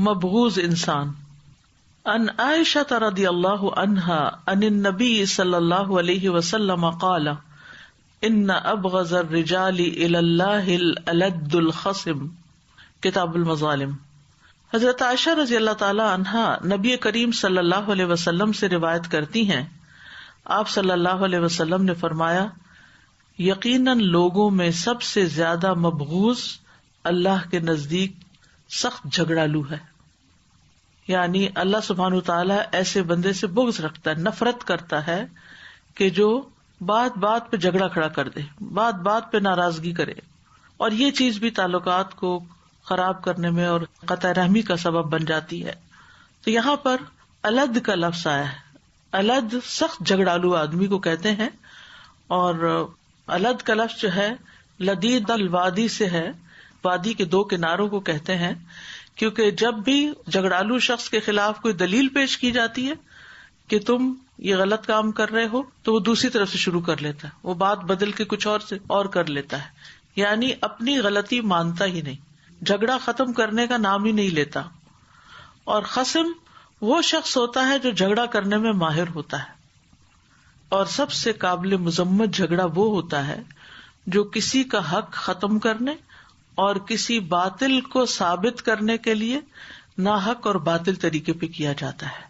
مبغوض انسان. ان عائشہ رضی اللہ عنہا عن النبی صلی اللہ علیہ وسلم قال ان ابغض الرجال الی اللہ الالد الخصم. کتاب المظالم. حضرت عائشہ رضی اللہ تعالی عنہا نبی کریم صلی اللہ علیہ وسلم سے روایت کرتی ہیں، آپ صلی اللہ علیہ وسلم نے فرمایا، یقیناً لوگوں میں سب سے زیادہ مبغوض اللہ کے نزدیک سخت جھگڑالو ہے. یعنی اللہ سبحانہ وتعالی ایسے بندے سے بغض رکھتا ہے، نفرت کرتا ہے کہ جو بات بات پہ جھگڑا کھڑا کر دے، بات بات پہ ناراضگی کرے، اور یہ چیز بھی تعلقات کو خراب کرنے میں اور قطع رحمی کا سبب بن جاتی ہے. تو یہاں پر الد کا لفظ آیا ہے. الد سخت جھگڑالو آدمی کو کہتے ہیں، اور الد کا لفظ جو ہے لدید الوادی سے ہے، وادی کے دو کناروں کو کہتے ہیں، کیونکہ جب بھی جھگڑالو شخص کے خلاف کوئی دلیل پیش کی جاتی ہے کہ تم یہ غلط کام کر رہے ہو، تو وہ دوسری طرف سے شروع کر لیتا ہے، وہ بات بدل کے کچھ اور سے اور کر لیتا ہے، یعنی اپنی غلطی مانتا ہی نہیں، جھگڑا ختم کرنے کا نام ہی نہیں لیتا. اور خصم وہ شخص ہوتا ہے جو جھگڑا کرنے میں ماہر ہوتا ہے، اور سب سے قابل مذمت جھگڑا وہ ہوتا ہے جو کسی کا حق ختم کرنے اور کسی باطل کو ثابت کرنے کے لیے ناحق اور باطل طریقے پہ کیا جاتا ہے.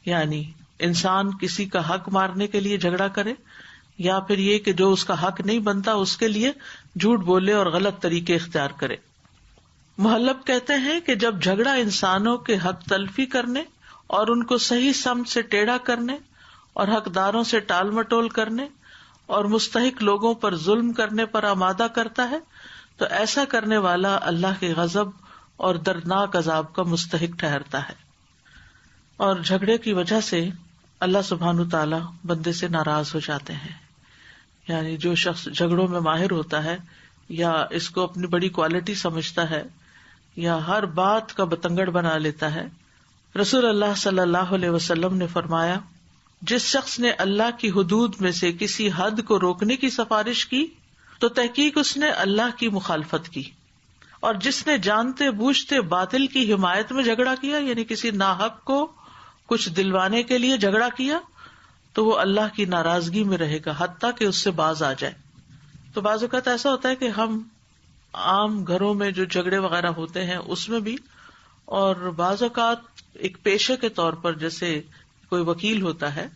یعنی انسان کسی کا حق مارنے کے لیے جھگڑا کرے، یا پھر یہ کہ جو اس کا حق نہیں بنتا اس کے لیے جھوٹ بولے اور غلط طریقے اختیار کرے. محلب کہتے ہیں کہ جب جھگڑا انسانوں کے حق تلفی کرنے اور ان کو صحیح سمت سے ٹیڑھا کرنے اور حقداروں سے ٹال مٹول کرنے اور مستحق لوگوں پر ظلم کرنے پر آمادہ کرتا ہے، تو ایسا کرنے والا اللہ کے غضب اور دردناک عذاب کا مستحق ٹھہرتا ہے. اور جھگڑے کی وجہ سے اللہ سبحانہ تعالیٰ بندے سے ناراض ہو جاتے ہیں. یعنی جو شخص جھگڑوں میں ماہر ہوتا ہے، یا اس کو اپنی بڑی کوالٹی سمجھتا ہے، یا ہر بات کا بتنگڑ بنا لیتا ہے، رسول اللہ صلی اللہ علیہ وسلم نے فرمایا، جس شخص نے اللہ کی حدود میں سے کسی حد کو روکنے کی سفارش کی تو تحقیق اس نے اللہ کی مخالفت کی، اور جس نے جانتے بوجھتے باطل کی حمایت میں جھگڑا کیا، یعنی کسی ناحق کو کچھ دلوانے کے لیے جھگڑا کیا، تو وہ اللہ کی ناراضگی میں رہے گا حتیٰ کہ اس سے باز آ جائے. تو بعض اوقات ایسا ہوتا ہے کہ ہم عام گھروں میں جو جھگڑے وغیرہ ہوتے ہیں اس میں بھی، اور بعض اوقات ایک پیشے کے طور پر جیسے کوئی وکیل ہوتا ہے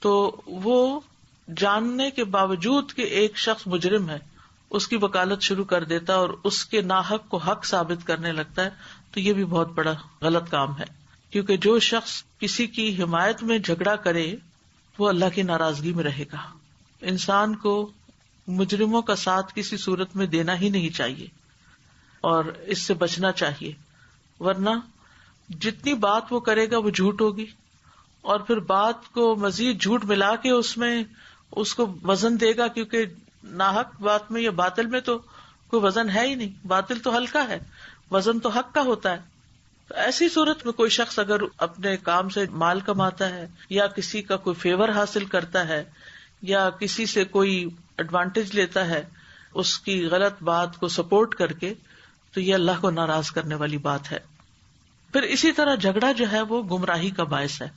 تو وہ جاننے کے باوجود کہ ایک شخص مجرم ہے اس کی وکالت شروع کر دیتا اور اس کے ناحق کو حق ثابت کرنے لگتا ہے. تو یہ بھی بہت بڑا غلط کام ہے، کیونکہ جو شخص کسی کی حمایت میں جھگڑا کرے وہ اللہ کی ناراضگی میں رہے گا. انسان کو مجرموں کا ساتھ کسی صورت میں دینا ہی نہیں چاہیے اور اس سے بچنا چاہیے، ورنہ جتنی بات وہ کرے گا وہ جھوٹ ہوگی، اور پھر بات کو مزید جھوٹ ملا کے اس میں اس کو وزن دے گا، کیونکہ ناحق بات میں یا باطل میں تو کوئی وزن ہے ہی نہیں، باطل تو ہلکا ہے، وزن تو حق کا ہوتا ہے. تو ایسی صورت میں کوئی شخص اگر اپنے کام سے مال کماتا ہے یا کسی کا کوئی فیور حاصل کرتا ہے یا کسی سے کوئی ایڈوانٹیج لیتا ہے اس کی غلط بات کو سپورٹ کر کے، تو یہ اللہ کو ناراض کرنے والی بات ہے. پھر اسی طرح جھگڑا جو ہے وہ گمراہی کا باعث ہے.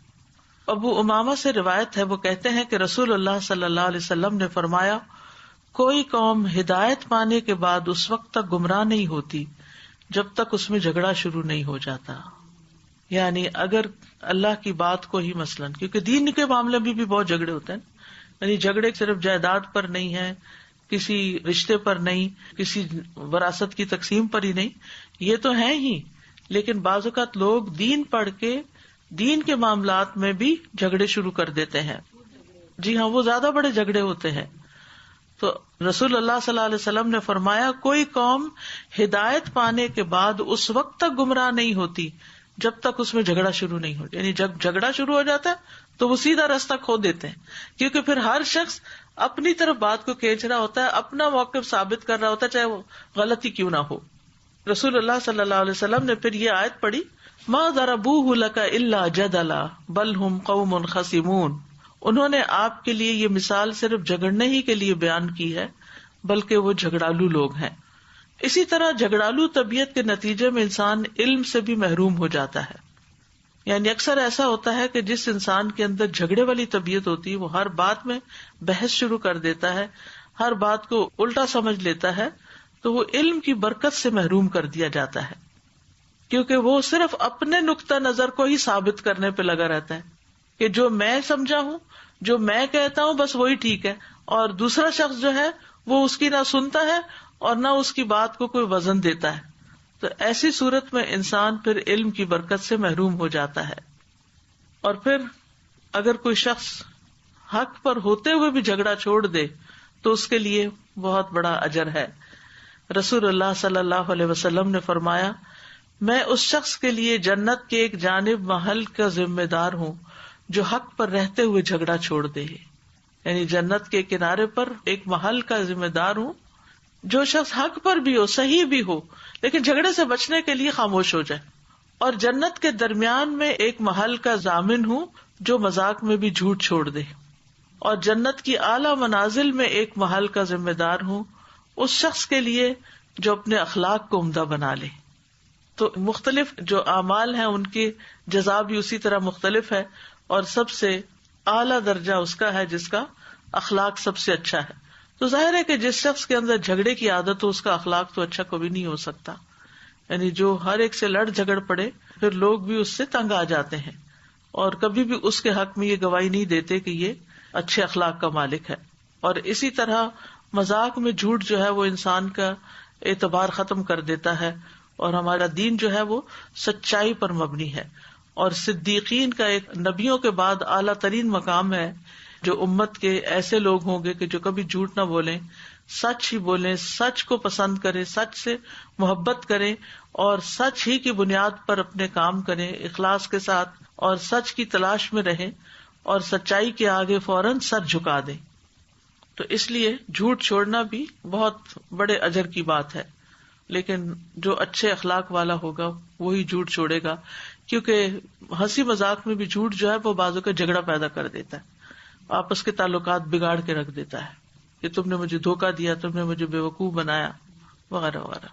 ابو امامہ سے روایت ہے، وہ کہتے ہیں کہ رسول اللہ صلی اللہ علیہ وسلم نے فرمایا، کوئی قوم ہدایت پانے کے بعد اس وقت تک گمراہ نہیں ہوتی جب تک اس میں جھگڑا شروع نہیں ہو جاتا. یعنی اگر اللہ کی بات کو ہی مثلاً، کیونکہ دین کے معاملے میں بھی بہت جھگڑے ہوتے ہیں، یعنی جھگڑے صرف جائیداد پر نہیں ہے، کسی رشتے پر نہیں، کسی وراثت کی تقسیم پر ہی نہیں، یہ تو ہیں ہی، لیکن بعض اوقات لوگ دین پڑھ کے دین کے معاملات میں بھی جھگڑے شروع کر دیتے ہیں. جی ہاں، وہ زیادہ بڑے جھگڑے ہوتے ہیں. تو رسول اللہ صلی اللہ علیہ وسلم نے فرمایا، کوئی قوم ہدایت پانے کے بعد اس وقت تک گمراہ نہیں ہوتی جب تک اس میں جھگڑا شروع نہیں ہو. یعنی جب جھگڑا شروع ہو جاتا ہے تو وہ سیدھا راستہ کھو دیتے ہیں، کیونکہ پھر ہر شخص اپنی طرف بات کو کھینچ رہا ہوتا ہے، اپنا موقف ثابت کر رہا ہوتا ہے، چاہے وہ غلطی کیوں نہ ہو. رسول اللہ صلی اللہ علیہ وسلم نے پھر یہ آیت پڑھی، ما ضربوہ لک الا جدلا بل ہم قوم خصمون. انہوں نے آپ کے لیے یہ مثال صرف جھگڑنے ہی کے لیے بیان کی ہے، بلکہ وہ جھگڑالو لوگ ہیں. اسی طرح جھگڑالو طبیعت کے نتیجے میں انسان علم سے بھی محروم ہو جاتا ہے. یعنی اکثر ایسا ہوتا ہے کہ جس انسان کے اندر جھگڑے والی طبیعت ہوتی ہے وہ ہر بات میں بحث شروع کر دیتا ہے، ہر بات کو الٹا سمجھ لیتا ہے، تو وہ علم کی برکت سے محروم کر دیا جاتا ہے، کیونکہ وہ صرف اپنے نقطہ نظر کو ہی ثابت کرنے پہ لگا رہتا ہے کہ جو میں سمجھا ہوں، جو میں کہتا ہوں بس وہی ٹھیک ہے، اور دوسرا شخص جو ہے وہ اس کی نہ سنتا ہے اور نہ اس کی بات کو کوئی وزن دیتا ہے. تو ایسی صورت میں انسان پھر علم کی برکت سے محروم ہو جاتا ہے. اور پھر اگر کوئی شخص حق پر ہوتے ہوئے بھی جھگڑا چھوڑ دے تو اس کے لیے بہت بڑا اجر ہے. رسول اللہ صلی اللہ علیہ وسلم نے فرمایا، میں اس شخص کے لیے جنت کے ایک جانب محل کا ذمہ دار ہوں جو حق پر رہتے ہوئے جھگڑا چھوڑ دے. یعنی جنت کے کنارے پر ایک محل کا ذمہ دار ہوں جو شخص حق پر بھی ہو، صحیح بھی ہو، لیکن جھگڑے سے بچنے کے لیے خاموش ہو جائے. اور جنت کے درمیان میں ایک محل کا ضامن ہوں جو مذاق میں بھی جھوٹ چھوڑ دے. اور جنت کی اعلیٰ منازل میں ایک محل کا ذمہ دار ہوں اس شخص کے لیے جو اپنے اخلاق کو عمدہ بنا لے. تو مختلف جو اعمال ہیں ان کی جزا بھی اسی طرح مختلف ہے، اور سب سے اعلیٰ درجہ اس کا ہے جس کا اخلاق سب سے اچھا ہے. تو ظاہر ہے کہ جس شخص کے اندر جھگڑے کی عادت ہو اس کا اخلاق تو اچھا کبھی نہیں ہو سکتا. یعنی جو ہر ایک سے لڑ جھگڑ پڑے پھر لوگ بھی اس سے تنگ آ جاتے ہیں اور کبھی بھی اس کے حق میں یہ گواہی نہیں دیتے کہ یہ اچھے اخلاق کا مالک ہے. اور اسی طرح مذاق میں جھوٹ جو ہے وہ انسان کا اعتبار ختم کر دیتا ہے، اور ہمارا دین جو ہے وہ سچائی پر مبنی ہے. اور صدیقین کا ایک نبیوں کے بعد اعلیٰ ترین مقام ہے، جو امت کے ایسے لوگ ہوں گے کہ جو کبھی جھوٹ نہ بولیں، سچ ہی بولیں، سچ کو پسند کریں، سچ سے محبت کریں اور سچ ہی کی بنیاد پر اپنے کام کریں اخلاص کے ساتھ، اور سچ کی تلاش میں رہیں اور سچائی کے آگے فوراً سر جھکا دیں. تو اس لیے جھوٹ چھوڑنا بھی بہت بڑے اجر کی بات ہے. لیکن جو اچھے اخلاق والا ہوگا وہی جھوٹ چھوڑے گا، کیونکہ ہنسی مذاق میں بھی جھوٹ جو ہے وہ بازو کا جھگڑا پیدا کر دیتا ہے، آپس کے تعلقات بگاڑ کے رکھ دیتا ہے کہ تم نے مجھے دھوکہ دیا، تم نے مجھے بیوقوف بنایا وغیرہ وغیرہ.